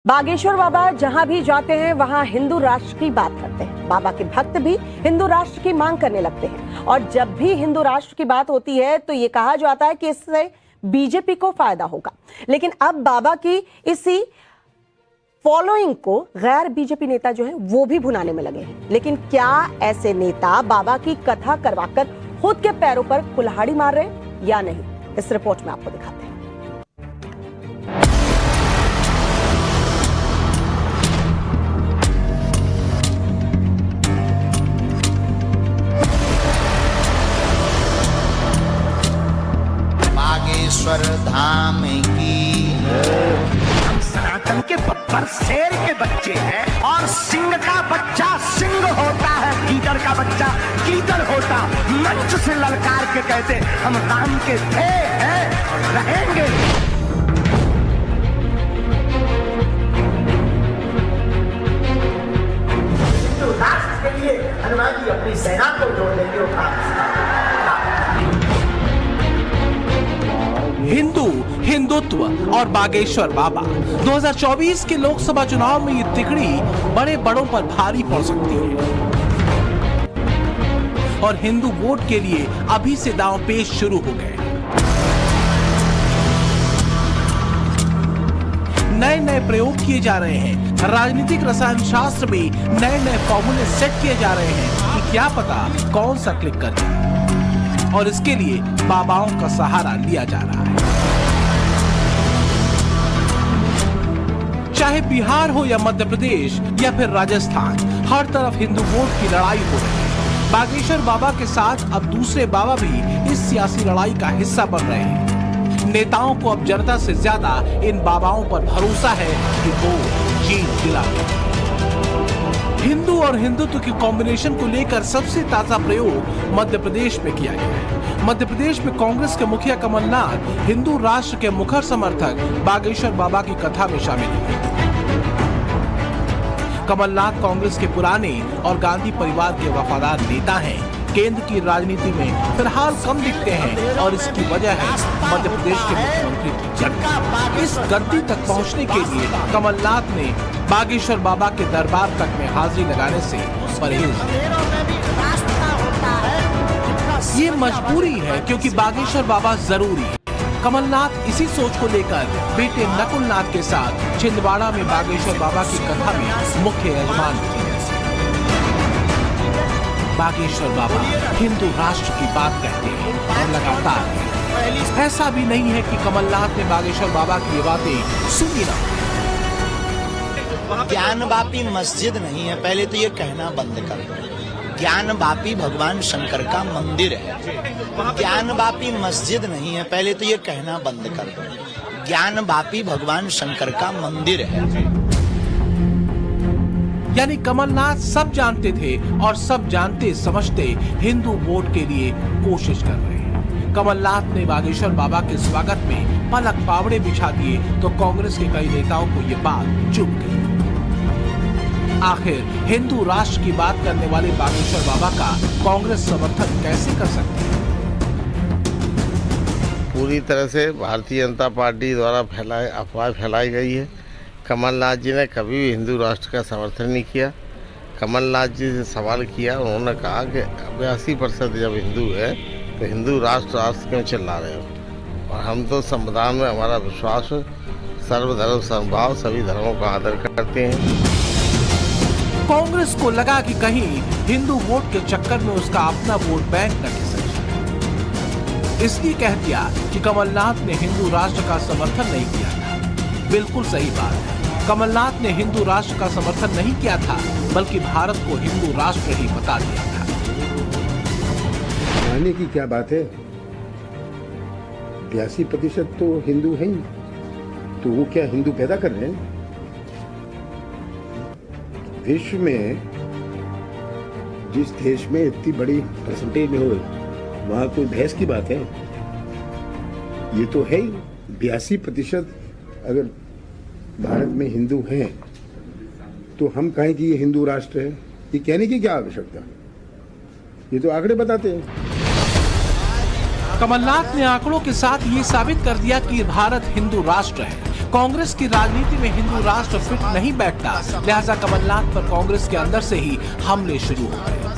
बागेश्वर बाबा जहां भी जाते हैं वहां हिंदू राष्ट्र की बात करते हैं। बाबा के भक्त भी हिंदू राष्ट्र की मांग करने लगते हैं और जब भी हिंदू राष्ट्र की बात होती है तो ये कहा जाता है कि इससे बीजेपी को फायदा होगा। लेकिन अब बाबा की इसी फॉलोइंग को गैर बीजेपी नेता जो है वो भी भुनाने में लगे हैं। लेकिन क्या ऐसे नेता बाबा की कथा करवाकर खुद के पैरों पर कुल्हाड़ी मार रहे हैं या नहीं, इस रिपोर्ट में आपको दिखाते हैं। बागेश्वर धाम की हम सनातन के बब्बर शेर के बच्चे हैं और सिंह का बच्चा सिंह होता है, गीदड़ का बच्चा गीदड़ होता। मंच से ललकार के कहते हम राम के थे हैं रहेंगे। तो राष्ट्र के लिए हनुमान जी अपनी सेना को जोड़ देंगे। हिंदू, हिंदुत्व और बागेश्वर बाबा 2024 के लोकसभा चुनाव में ये तिकड़ी बड़े बड़ों पर भारी पड़ सकती है और हिंदू वोट के लिए अभी से दांव पेच शुरू हो गए। नए नए प्रयोग किए जा रहे हैं। राजनीतिक रसायन शास्त्र में नए नए फॉर्मूले सेट किए जा रहे हैं कि क्या पता कौन सा क्लिक कर जाए और इसके लिए बाबाओं का सहारा लिया जा रहा है। चाहे बिहार हो या मध्य प्रदेश या फिर राजस्थान, हर तरफ हिंदू वोट की लड़ाई हो रही है। बागेश्वर बाबा के साथ अब दूसरे बाबा भी इस सियासी लड़ाई का हिस्सा बन रहे हैं। नेताओं को अब जनता से ज्यादा इन बाबाओं पर भरोसा है कि वो जीत दिलाएंगे। हिंदू और हिंदुत्व के कॉम्बिनेशन को लेकर सबसे ताजा प्रयोग मध्य प्रदेश में किया गया है। मध्य प्रदेश में कांग्रेस के मुखिया कमलनाथ हिंदू राष्ट्र के मुखर समर्थक बागेश्वर बाबा की कथा में शामिल हुए। कमलनाथ कांग्रेस के पुराने और गांधी परिवार के वफादार नेता हैं। केंद्र की राजनीति में फिलहाल कम दिखते हैं और इसकी वजह है मध्य प्रदेश के मुख्यमंत्री की जगह। इस गद्दी तक पहुंचने के लिए कमलनाथ ने बागेश्वर बाबा के दरबार तक में हाजिरी लगाने से परहेज किया। ये मजबूरी है क्योंकि बागेश्वर बाबा जरूरी है। कमलनाथ इसी सोच को लेकर बेटे नकुलनाथ के साथ छिंदवाड़ा में बागेश्वर बाबा की कथा में मुख्य यजमान थे। बागेश्वर बाबा हिंदू राष्ट्र की बात कहते हैं और लगातार। ऐसा भी नहीं है कि कमलनाथ ने बागेश्वर बाबा की ये बातें सुनी ना। ज्ञानवापी मस्जिद नहीं है, पहले तो ये कहना बंद कर दो। ज्ञानवापी भगवान शंकर का मंदिर है। ज्ञानवापी मस्जिद नहीं है, पहले तो ये कहना बंद कर दो। ज्ञानवापी भगवान शंकर का मंदिर है। यानी कमलनाथ सब जानते थे और सब जानते समझते हिंदू वोट के लिए कोशिश कर रहे हैं। कमलनाथ ने बागेश्वर बाबा के स्वागत में पलक पावड़े बिछा दिए तो कांग्रेस के कई नेताओं को ये बात चुभ गई। आखिर हिंदू राष्ट्र की बात करने वाले बागेश्वर बाबा का कांग्रेस समर्थन कैसे कर सकती है? पूरी तरह से भारतीय जनता पार्टी द्वारा अफवाह फैलाई गई है। कमलनाथ जी ने कभी भी हिंदू राष्ट्र का समर्थन नहीं किया। कमलनाथ जी से सवाल किया, उन्होंने कहा कि 82% जब हिंदू है तो हिंदू राष्ट्र क्यों चिल्ला रहे हो। और हम तो संविधान में हमारा विश्वास है, सर्वधर्म समभाव, सभी धर्मों का आदर करते हैं। कांग्रेस को लगा कि कहीं हिंदू वोट के चक्कर में उसका अपना वोट बैंक न खिसक जाए, इसलिए कह दिया कि कमलनाथ ने हिंदू राष्ट्र का समर्थन नहीं किया था। बिल्कुल सही बात है, कमलनाथ ने हिंदू राष्ट्र का समर्थन नहीं किया था, बल्कि भारत को हिंदू राष्ट्र ही बता दिया था। कहने की क्या बात है, 82% तो हिंदू हैं, तो वो क्या हिंदू पैदा कर रहे हैं? विश्व में जिस देश में इतनी बड़ी परसेंटेज में हो, वहां कोई बहस की बात है? ये तो है ही। 82% अगर भारत में हिंदू हैं तो हम कहें कि ये हिंदू राष्ट्र है, ये कहने की क्या आवश्यकता? ये तो आंकड़े बताते हैं। कमलनाथ ने आंकड़ों के साथ ये साबित कर दिया कि भारत हिंदू राष्ट्र है। कांग्रेस की राजनीति में हिंदू राष्ट्र फिट नहीं बैठता, लिहाजा कमलनाथ पर कांग्रेस के अंदर से ही हमले शुरू हो गए।